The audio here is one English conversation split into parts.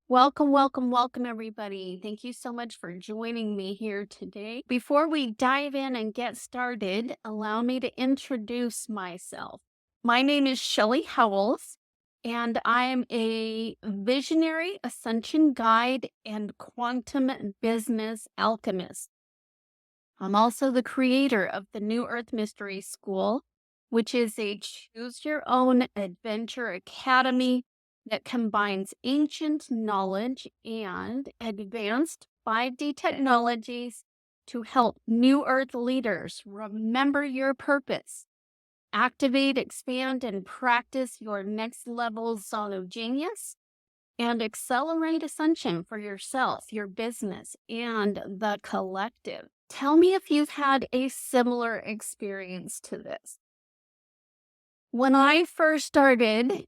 Welcome, welcome, welcome, everybody. Thank you so much for joining me here today. Before we dive in and get started, allow me to introduce myself. My name is Shelli Howells, and I am a visionary ascension guide and quantum business alchemist. I'm also the creator of the New Earth Mystery School, which is a choose your own adventure academy that combines ancient knowledge and advanced 5D technologies to help New Earth leaders remember your purpose, activate, expand, and practice your next level zone of genius, and accelerate ascension for yourself, your business, and the collective. Tell me if you've had a similar experience to this. When I first started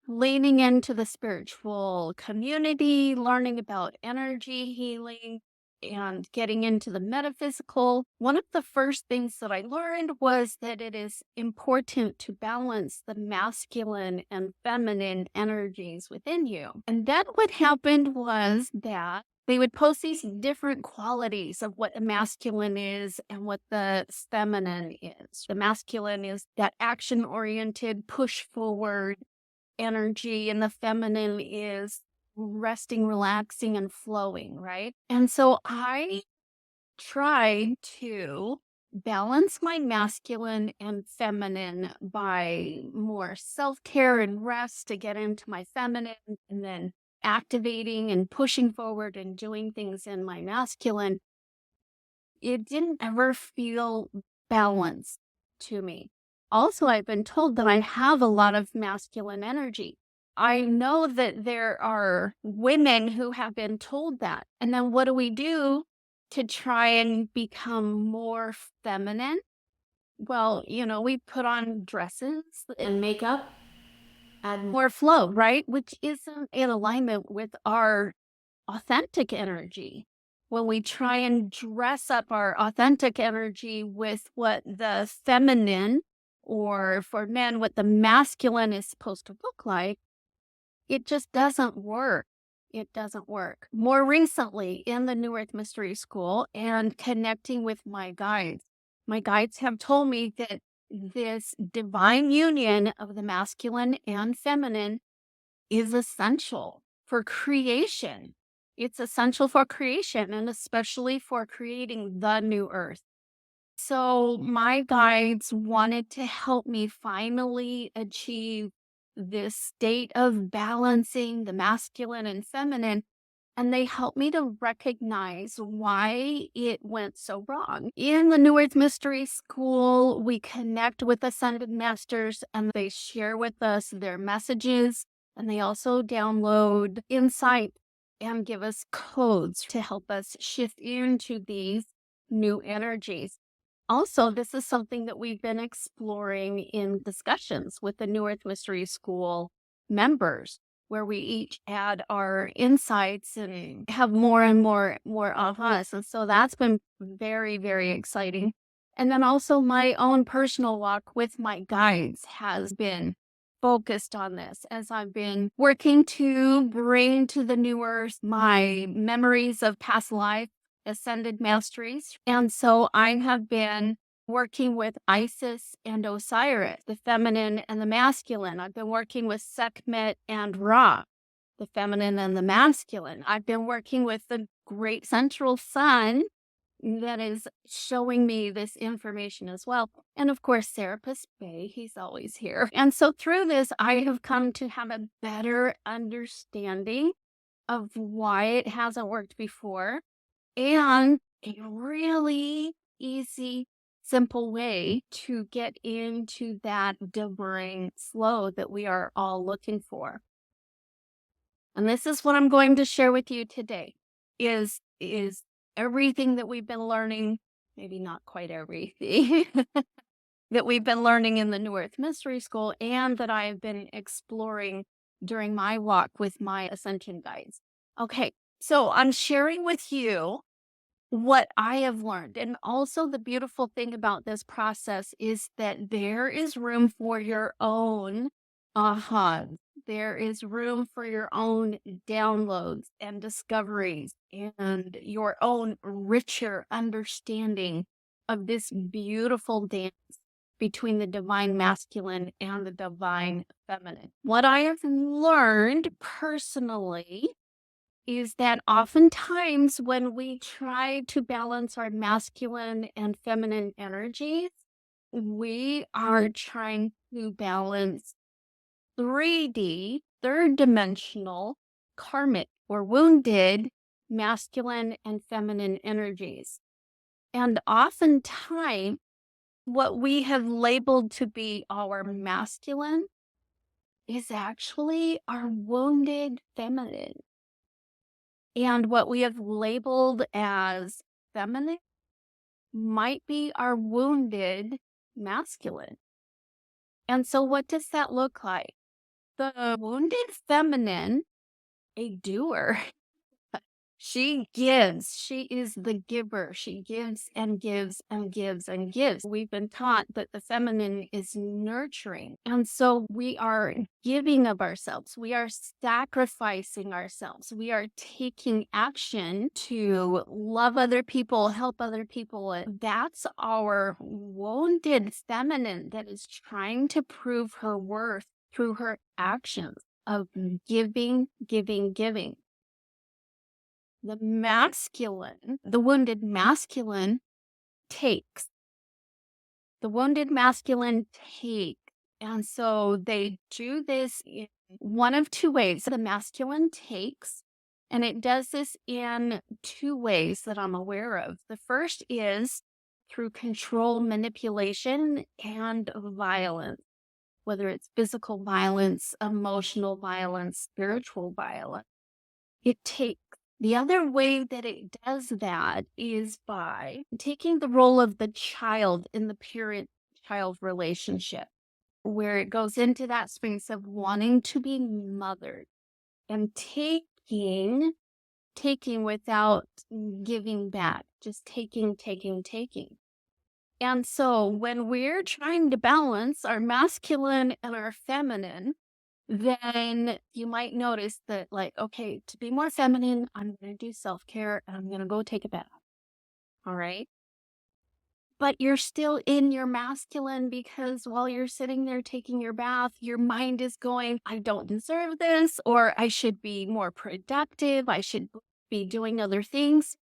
leaning into the spiritual community, learning about energy healing, and getting into the metaphysical, one of the first things that I learned was that it is important to balance the masculine and feminine energies within you. And then what happened was that they would post these different qualities of what the masculine is and what the feminine is. The masculine is that action oriented, push forward energy, and the feminine is resting, relaxing, and flowing, right? And so I try to balance my masculine and feminine by more self-care and rest to get into my feminine, and then activating and pushing forward and doing things in my masculine. It didn't ever feel balanced to me. Also, I've been told that I have a lot of masculine energy. I know that there are women who have been told that. And then what do we do to try and become more feminine? Well, we put on dresses and makeup, add more flow, right? Which isn't in alignment with our authentic energy. When we try and dress up our authentic energy with what the feminine, or for men, what the masculine is supposed to look like, it just doesn't work. It doesn't work. More recently, in the New Earth Mystery School and connecting with my guides have told me that this divine union of the masculine and feminine is essential for creation. It's essential for creation, and especially for creating the new earth. So my guides wanted to help me finally achieve this state of balancing the masculine and feminine. And they helped me to recognize why it went so wrong. In the New Earth Mystery School, we connect with ascended masters and they share with us their messages. And they also download insight and give us codes to help us shift into these new energies. Also, this is something that we've been exploring in discussions with the New Earth Mystery School members, where we each add our insights and have more and more of us. And so that's been very, very exciting. And then also my own personal walk with my guides has been focused on this as I've been working to bring to the new earth my memories of past life, ascended masteries. And so I have been working with Isis and Osiris, the feminine and the masculine. I've been working with Sekhmet and Ra, the feminine and the masculine. I've been working with the great central sun that is showing me this information as well. And of course, Serapis Bey, he's always here. And so through this, I have come to have a better understanding of why it hasn't worked before, and a really easy, simple way to get into that divine flow that we are all looking for. And this is what I'm going to share with you today is everything that we've been learning, maybe not quite everything, that we've been learning in the New Earth Mystery School and that I have been exploring during my walk with my ascension guides. Okay, so I'm sharing with you what I have learned. And also the beautiful thing about this process is that there is room for your own ahas. there is room for your own downloads and discoveries and your own richer understanding of this beautiful dance between the divine masculine and the divine feminine. What I have learned personally is that oftentimes when we try to balance our masculine and feminine energies, we are trying to balance 3D, third dimensional, karmic or wounded masculine and feminine energies. And oftentimes, what we have labeled to be our masculine is actually our wounded feminine. And what we have labeled as feminine might be our wounded masculine. And so, what does that look like? The wounded feminine, a doer. She gives. She is the giver. She gives and gives and gives and gives. We've been taught that the feminine is nurturing. And so we are giving of ourselves. We are sacrificing ourselves. We are taking action to love other people, help other people. That's our wounded feminine that is trying to prove her worth through her actions of giving, giving, giving. The masculine, the wounded masculine takes. The wounded masculine take. And so they do this in one of two ways. The masculine takes, and it does this in two ways that I'm aware of. The first is through control, manipulation, and violence, whether it's physical violence, emotional violence, spiritual violence. It takes. The other way that it does that is by taking the role of the child in the parent-child relationship, where it goes into that space of wanting to be mothered and taking without giving back, just taking. And so when we're trying to balance our masculine and our feminine, then you might notice that, like, okay, to be more feminine, I'm going to do self-care and I'm going to go take a bath. All right. But you're still in your masculine because while you're sitting there taking your bath, your mind is going, I don't deserve this, or I should be more productive. I should be doing other things.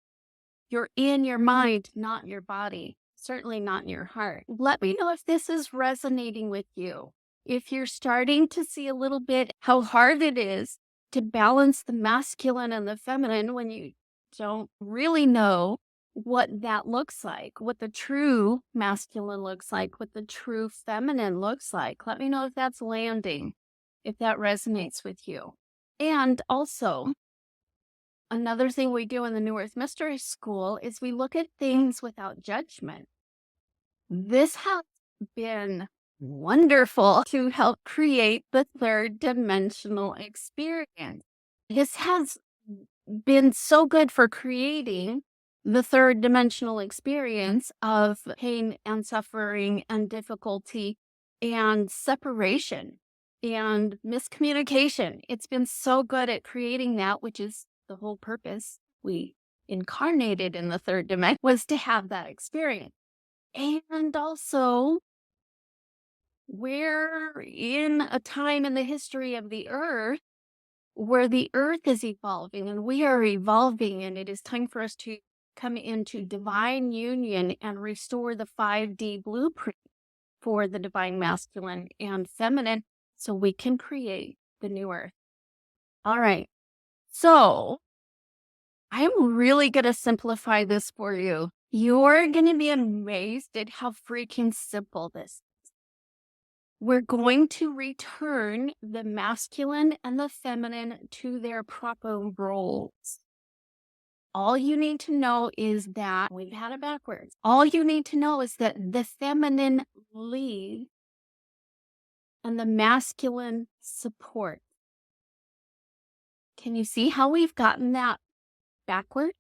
You're in your mind, not your body, certainly not in your heart. Let me know if this is resonating with you. If you're starting to see a little bit how hard it is to balance the masculine and the feminine when you don't really know what that looks like, what the true masculine looks like, what the true feminine looks like. Let me know if that's landing, if that resonates with you. And also, another thing we do in the New Earth Mystery School is we look at things without judgment. This has been wonderful to help create the third dimensional experience. This has been so good for creating the third dimensional experience of pain and suffering and difficulty and separation and miscommunication. It's been so good at creating that, which is the whole purpose we incarnated in the third dimension, was to have that experience. And also, we're in a time in the history of the earth where the earth is evolving and we are evolving, and it is time for us to come into divine union and restore the 5D blueprint for the divine masculine and feminine so we can create the new earth. All right. So I'm really going to simplify this for you. You're going to be amazed at how freaking simple this is. We're going to return the masculine and the feminine to their proper roles. All you need to know is that we've had it backwards. All you need to know is that the feminine leads and the masculine supports. Can you see how we've gotten that backward?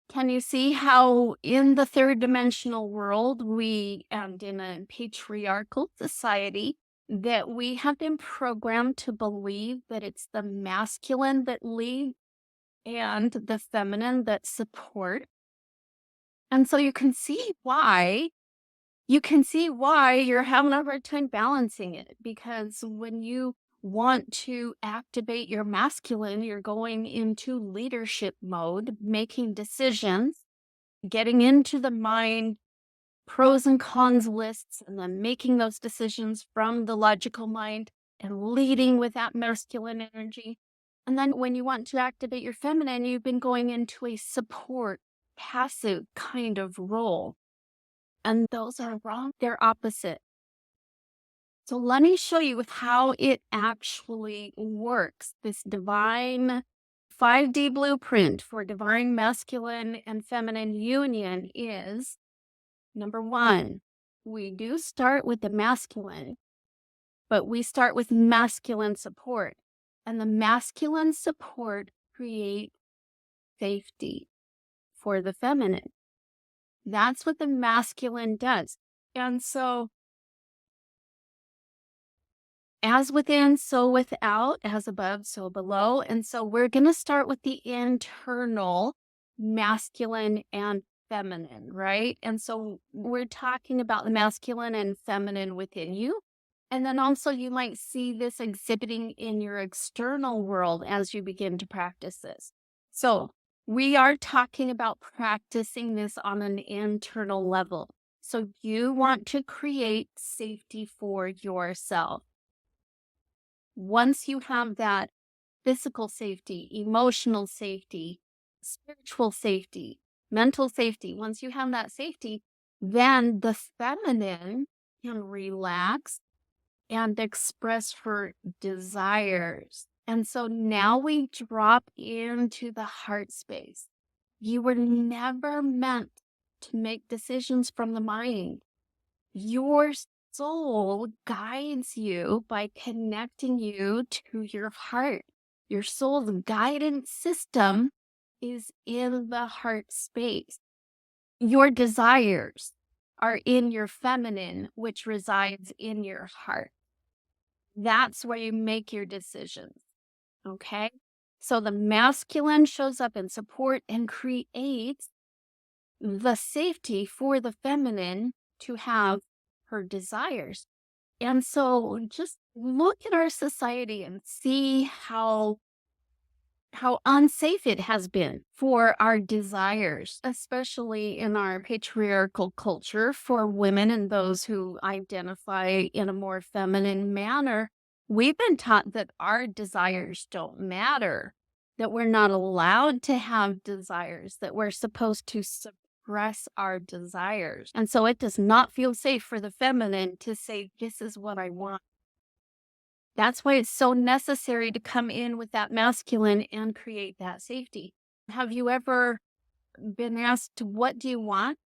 Can you see how in the third dimensional world and in a patriarchal society, that we have been programmed to believe that it's the masculine that lead and the feminine that support. And so you can see why you're having a hard time balancing it, because when you want to activate your masculine, you're going into leadership mode, making decisions, getting into the mind, pros and cons lists, and then making those decisions from the logical mind and leading with that masculine energy. And then when you want to activate your feminine, you've been going into a support, passive kind of role. And those are wrong. They're opposite. So let me show you how it actually works. This divine 5D blueprint for divine masculine and feminine union is number one, we do start with the masculine, but we start with masculine support. And the masculine support creates safety for the feminine. That's what the masculine does. And so, as within, so without, as above, so below. And so we're going to start with the internal masculine and feminine, right? And so we're talking about the masculine and feminine within you. And then also you might see this exhibiting in your external world as you begin to practice this. So we are talking about practicing this on an internal level. So you want to create safety for yourself. Once you have that physical safety, emotional safety, spiritual safety, mental safety, once you have that safety, then the feminine can relax and express her desires. And so now we drop into the heart space. You were never meant to make decisions from the mind. Your soul guides you by connecting you to your heart. Your soul's guidance system is in the heart space. Your desires are in your feminine, which resides in your heart. That's where you make your decisions. Okay? So the masculine shows up in support and creates the safety for the feminine to have her desires. And so just look at our society and see how unsafe it has been for our desires, especially in our patriarchal culture for women and those who identify in a more feminine manner. We've been taught that our desires don't matter, that we're not allowed to have desires, that we're supposed to suppress our desires. And so it does not feel safe for the feminine to say, this is what I want. That's why it's so necessary to come in with that masculine and create that safety. Have you ever been asked, what do you want?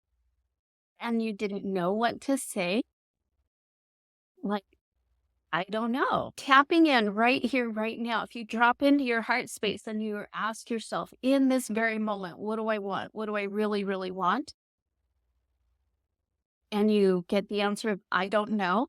And you didn't know what to say? Like, I don't know. Tapping in right here, right now. If you drop into your heart space and you ask yourself in this very moment, what do I want? What do I really, really want? And you get the answer of, I don't know.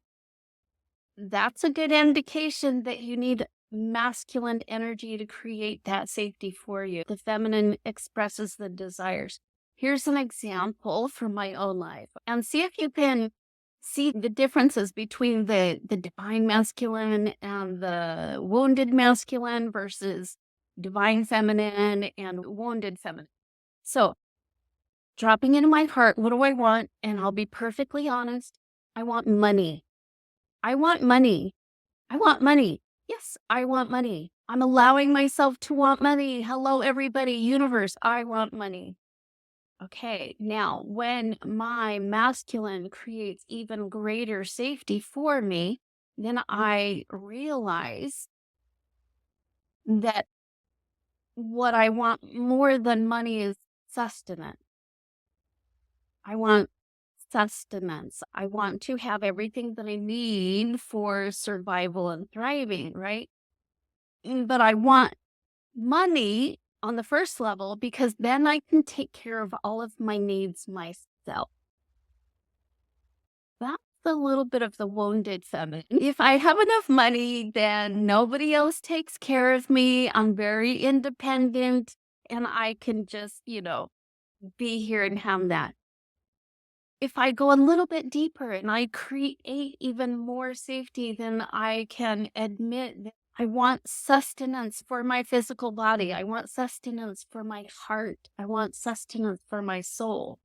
That's a good indication that you need masculine energy to create that safety for you. The feminine expresses the desires. Here's an example from my own life, and see if you can see the differences between the divine masculine and the wounded masculine versus divine feminine and wounded feminine. So, dropping into my heart, what do I want? And I'll be perfectly honest, I want money. I want money. I want money. Yes, I want money. I'm allowing myself to want money. Hello, everybody, universe, I want money. Okay, now when my masculine creates even greater safety for me, then I realize that what I want more than money is sustenance. I want sustenance. I want to have everything that I need for survival and thriving, right? But I want money on the first level because then I can take care of all of my needs myself. That's a little bit of the wounded feminine. If I have enough money, then nobody else takes care of me. I'm very independent and I can just, be here and have that. If I go a little bit deeper and I create even more safety, then I can admit that I want sustenance for my physical body. I want sustenance for my heart. I want sustenance for my soul.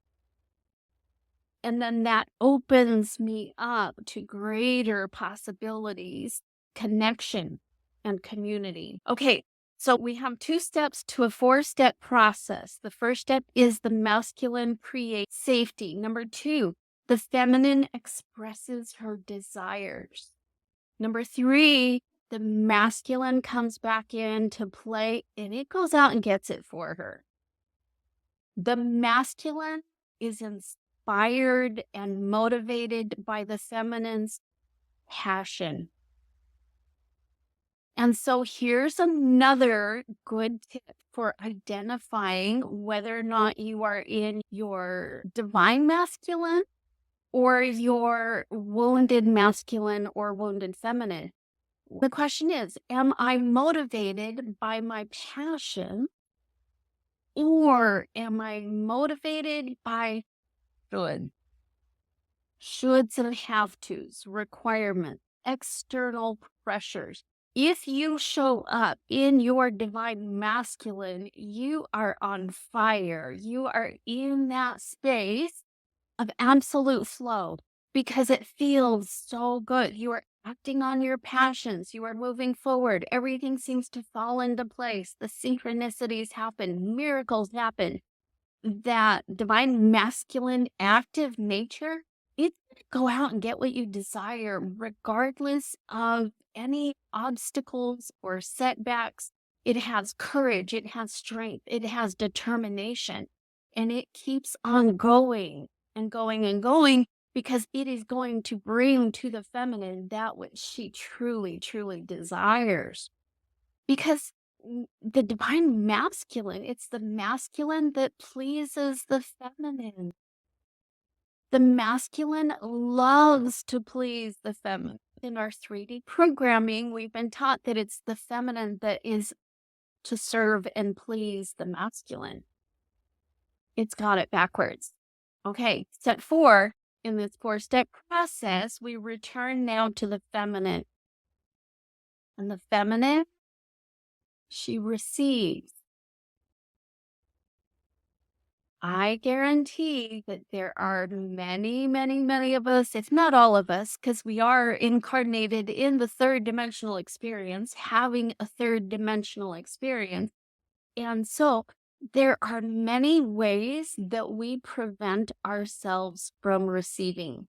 And then that opens me up to greater possibilities, connection, and community. Okay, so we have 2 steps to a 4-step process. The first step is the masculine creates safety. Number 2, the feminine expresses her desires. Number 3, the masculine comes back into play and it goes out and gets it for her. The masculine is inspired and motivated by the feminine's passion. And so here's another good tip for identifying whether or not you are in your divine masculine or your wounded masculine or wounded feminine. The question is, am I motivated by my passion or am I motivated by shoulds and have tos, requirements, external pressures? If you show up in your divine masculine, you are on fire. You are in that space of absolute flow because it feels so good. You are acting on your passions. You are moving forward. Everything seems to fall into place. The synchronicities happen. Miracles happen. That divine masculine active nature, it's go out and get what you desire, regardless of any obstacles or setbacks. It has courage, it has strength, it has determination, and it keeps on going and going and going because it is going to bring to the feminine that which she truly, truly desires. Because the divine masculine, it's the masculine that pleases the feminine. The masculine loves to please the feminine. In our 3D programming, we've been taught that it's the feminine that is to serve and please the masculine. It's got it backwards. Okay, step 4, in this 4-step process, we return now to the feminine. And the feminine, she receives. I guarantee that there are many, many, many of us, if not all of us, because we are incarnated in the 3rd dimensional experience, having a 3rd dimensional experience. And so there are many ways that we prevent ourselves from receiving.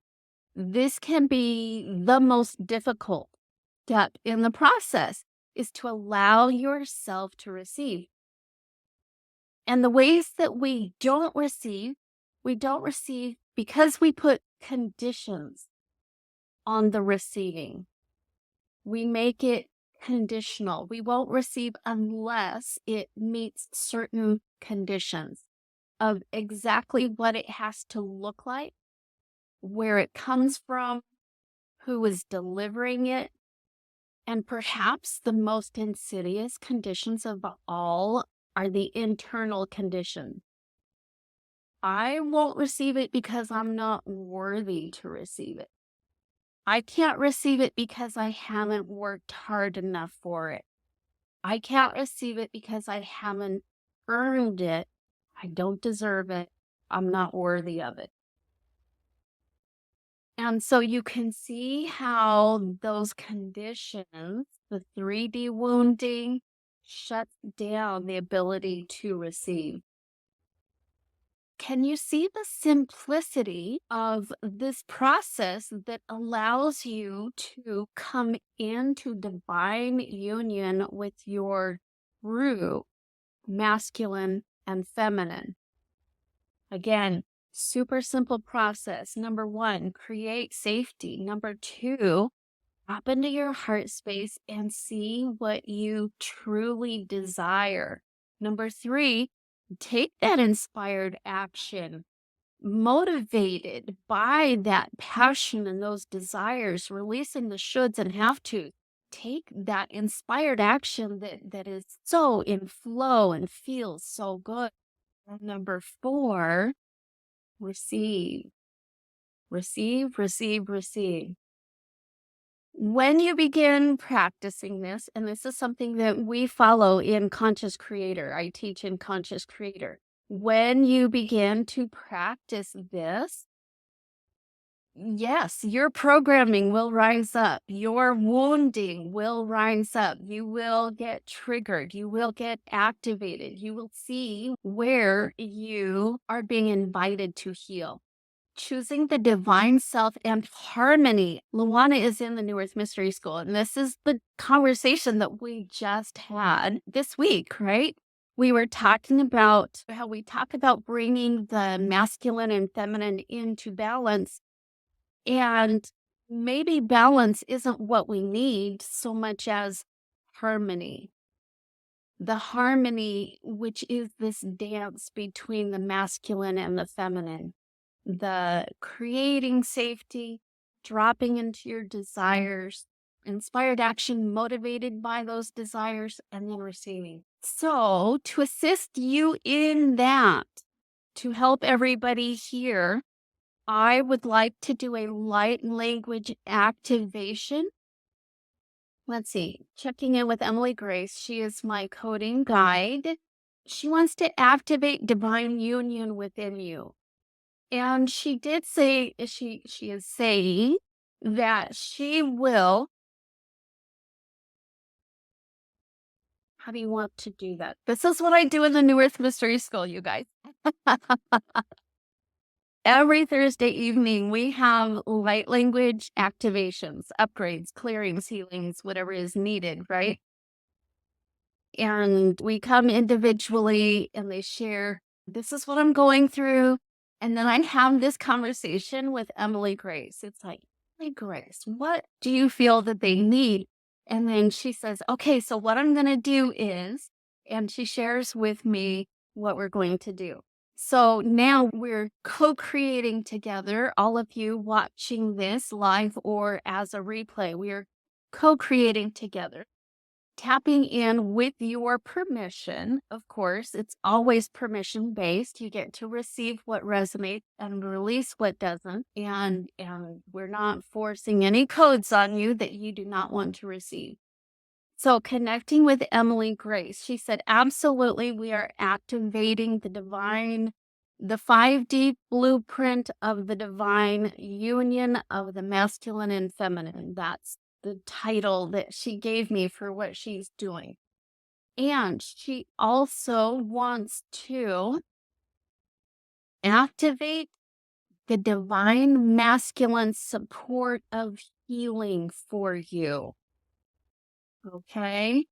This can be the most difficult step in the process, is to allow yourself to receive. And the ways that we don't receive because we put conditions on the receiving. We make it conditional. We won't receive unless it meets certain conditions of exactly what it has to look like, where it comes from, who is delivering it, and perhaps the most insidious conditions of all are the internal conditions. I won't receive it because I'm not worthy to receive it. I can't receive it because I haven't worked hard enough for it. I can't receive it because I haven't earned it. I don't deserve it. I'm not worthy of it. And so you can see how those conditions, the 3D wounding, shuts down the ability to receive. Can you see the simplicity of this process that allows you to come into divine union with your true masculine and feminine? Again, super simple process. Number 1, create safety. Number 2, hop into your heart space and see what you truly desire. Number 3, take that inspired action. motivated by that passion and those desires, releasing the shoulds and have to. Take that inspired action that is so in flow and feels so good. And number 4, receive, receive, receive, receive. When you begin practicing this, and this is something that we follow in Conscious Creator, I teach in Conscious Creator. When you begin to practice this, yes, your programming will rise up. Your wounding will rise up. You will get triggered. You will get activated. You will see where you are being invited to heal. Choosing the divine self and harmony. Luana is in the New Earth Mystery School, and this is the conversation that we just had this week, right? We were talking about how we talk about bringing the masculine and feminine into balance. And maybe balance isn't what we need so much as harmony. The harmony, which is this dance between the masculine and the feminine, the creating safety, dropping into your desires, inspired action motivated by those desires, and then receiving. So, to assist you in that, to help everybody here, I would like to do a light language activation. Let's see, checking in with Emily Grace. She is my coding guide. She wants to activate divine union within you. And she did say, she is saying that she will. How do you want to do that? This is what I do in the New Earth Mystery School, you guys. Every Thursday evening, we have light language activations, upgrades, clearings, healings, whatever is needed, right? And we come individually and they share, this is what I'm going through. And then I have this conversation with Emily Grace. It's like, Emily Grace, what do you feel that they need? And then she says, okay, so what I'm going to do is, and she shares with me what we're going to do. So now we're co-creating together, all of you watching this live or as a replay. We are co-creating together, tapping in with your permission. Of course, it's always permission based. You get to receive what resonates and release what doesn't. And we're not forcing any codes on you that you do not want to receive. So connecting with Emily Grace, she said, absolutely, we are activating the divine, the 5D blueprint of the divine union of the masculine and feminine. That's the title that she gave me for what she's doing. And she also wants to activate the divine masculine support of healing for you. Okay.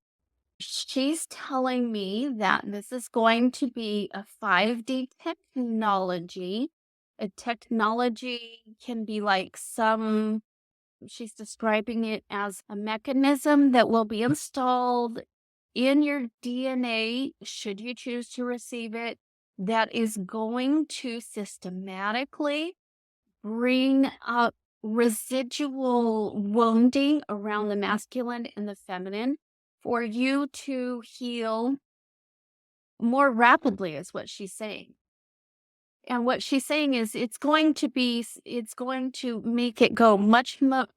She's telling me that this is going to be a 5D technology. A technology can be like she's describing it as a mechanism that will be installed in your DNA, should you choose to receive it, that is going to systematically bring up residual wounding around the masculine and the feminine for you to heal more rapidly, is what she's saying. And what she's saying is it's going to make it go much more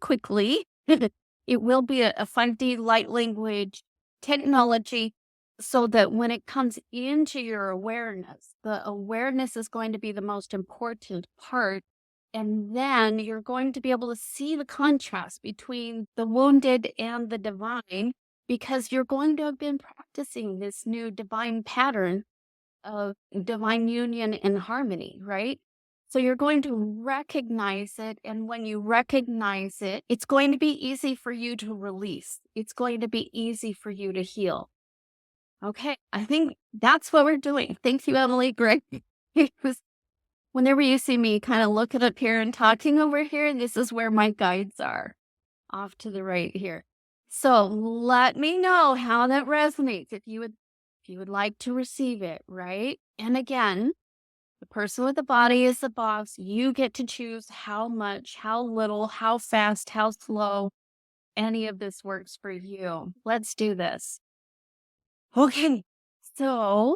quickly. It will be a 5D light language technology, so that when it comes into your awareness, the awareness is going to be the most important part. And then you're going to be able to see the contrast between the wounded and the divine, because you're going to have been practicing this new divine pattern of divine union and harmony, right? So you're going to recognize it. And when you recognize it, it's going to be easy for you to release. It's going to be easy for you to heal. Okay, I think that's what we're doing. Thank you, Emily. Great. Whenever you see me kind of looking up here and talking over here, this is where my guides are, off to the right here. So let me know how that resonates, if you would like to receive it, right? And again, The person with the body is the boss. You get to choose how much, how little, how fast, how slow any of this works for you. Let's do this. Okay, so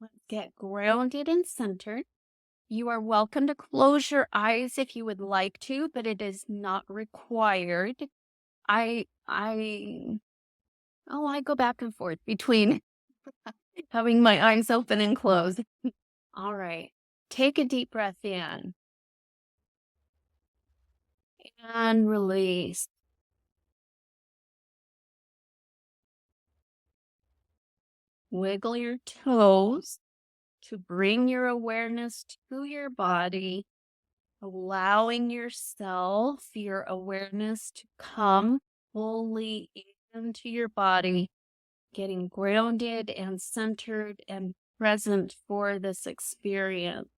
let's get grounded and centered. You are welcome to close your eyes if you would like to, but it is not required. I I go back and forth between having my eyes open and closed. All right. Take a deep breath in and release. Wiggle your toes to bring your awareness to your body, allowing yourself, your awareness to come fully into your body, getting grounded and centered and present for this experience.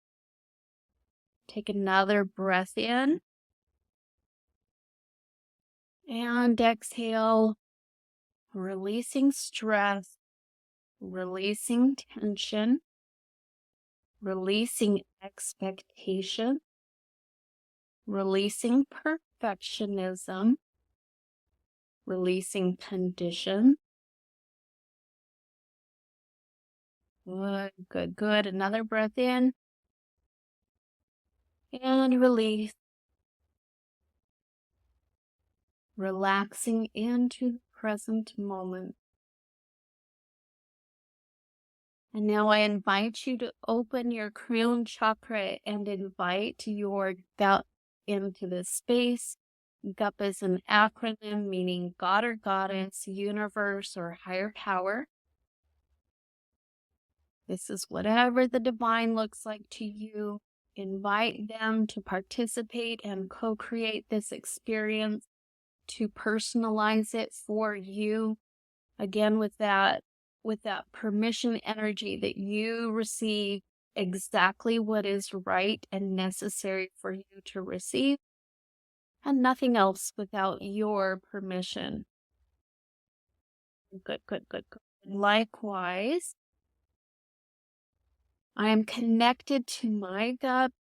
Take another breath in and exhale, releasing stress, releasing tension, releasing expectation, releasing perfectionism, releasing condition. Good, good, good. Another breath in and release, relaxing into the present moment. And now I invite you to open your crown chakra and invite your gut into this space. GUP is an acronym meaning God or Goddess, universe, or higher power. This is whatever the divine looks like to you. Invite them to participate and co-create this experience, to personalize it for you. Again, with that permission energy that you receive exactly what is right and necessary for you to receive, and nothing else without your permission. Good, good, good, good. Likewise, I am connected to my gut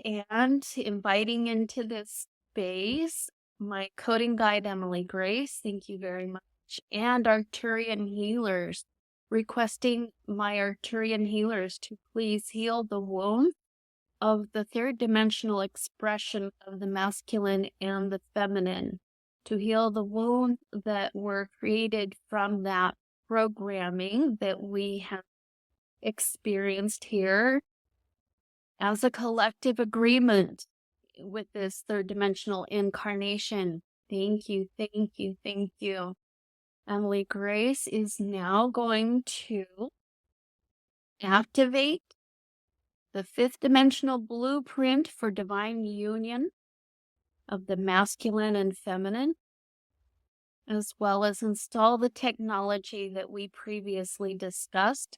and inviting into this space my coding guide, Emily Grace. Thank you very much. And Arcturian healers, requesting my Arcturian healers to please heal the wound of the third dimensional expression of the masculine and the feminine, to heal the wounds that were created from that programming that we have experienced here as a collective agreement with this third dimensional incarnation. Thank you, thank you, thank you. Emily Grace is now going to activate the fifth dimensional blueprint for divine union of the masculine and feminine, as well as install the technology that we previously discussed.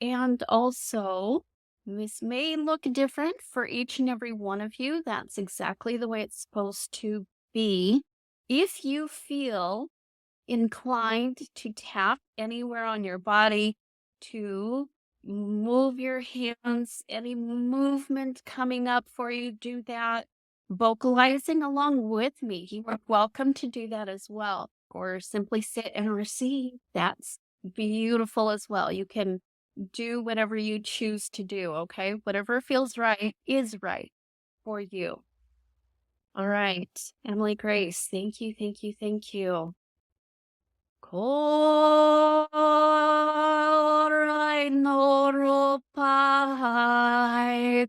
And also, this may look different for each and every one of you. That's exactly the way it's supposed to be. If you feel inclined to tap anywhere on your body, to move your hands, any movement coming up for you, do that. Vocalizing along with me, you are welcome to do that as well. Or simply sit and receive. That's beautiful as well. You can do whatever you choose to do, okay? Whatever feels right is right for you. All right, Emily Grace, thank you, thank you, thank you. Korai no ropai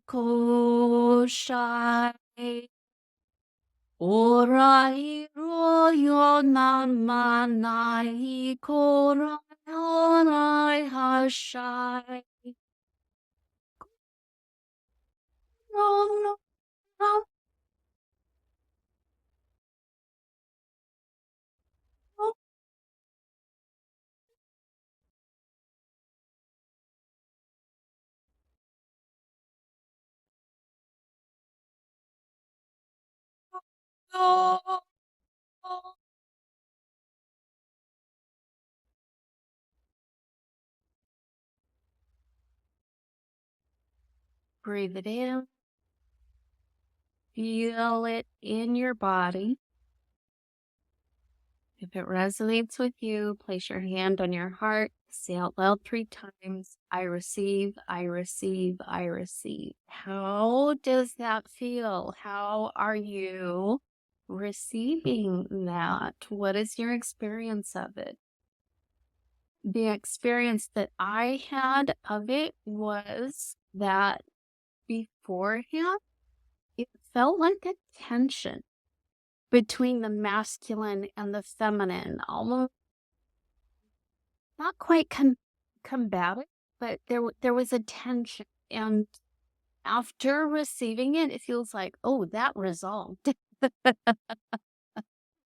koshai. Orai royo namanai korai orai hashai. No, no, no, no, no. Breathe it in. Feel it in your body. If it resonates with you, place your hand on your heart. Say out loud 3 times, I receive, I receive, I receive. How does that feel? How are you receiving that? What is your experience of it? The experience that I had of it was that beforehand, it felt like a tension between the masculine and the feminine, almost not quite combative, but there was a tension. And after receiving it, it feels like, oh, that resolved.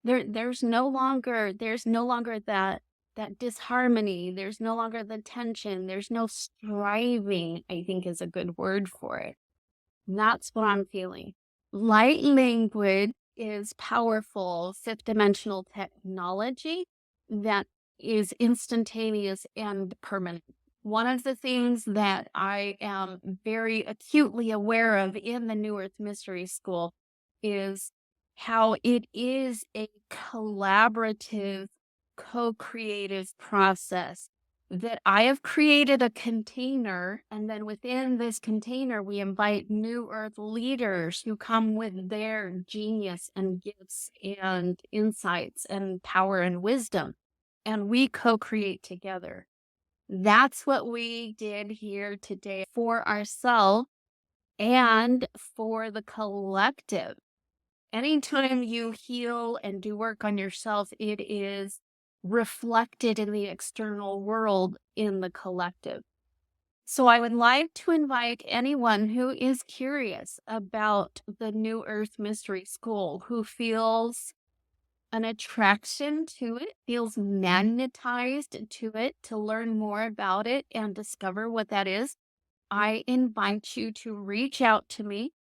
There's no longer that disharmony. There's no longer the tension. There's no striving, I think is a good word for it. That's what I'm feeling. Light language is powerful fifth dimensional technology that is instantaneous and permanent. One of the things that I am very acutely aware of in the New Earth Mystery School is how it is a collaborative, co-creative process that I have created a container, and then within this container, we invite New Earth leaders who come with their genius and gifts and insights and power and wisdom, and we co-create together. That's what we did here today for ourselves and for the collective. Anytime you heal and do work on yourself, it is reflected in the external world in the collective. So I would like to invite anyone who is curious about the New Earth Mystery School, who feels an attraction to it, feels magnetized to it, to learn more about it and discover what that is. I invite you to reach out to me.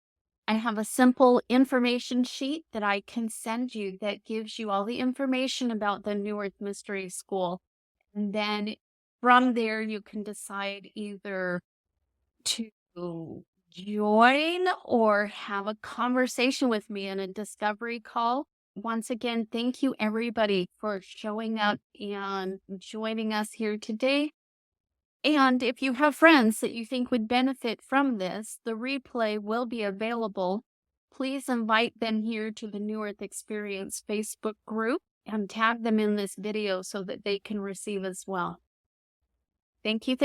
I have a simple information sheet that I can send you that gives you all the information about the New Earth Mystery School. And then from there, you can decide either to join or have a conversation with me in a discovery call. Once again, thank you everybody for showing up and joining us here today. And if you have friends that you think would benefit from this, the replay will be available. Please invite them here to the New Earth Experience Facebook group and tag them in this video so that they can receive as well. Thank you,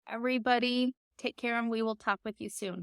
everybody. Take care, and we will talk with you soon.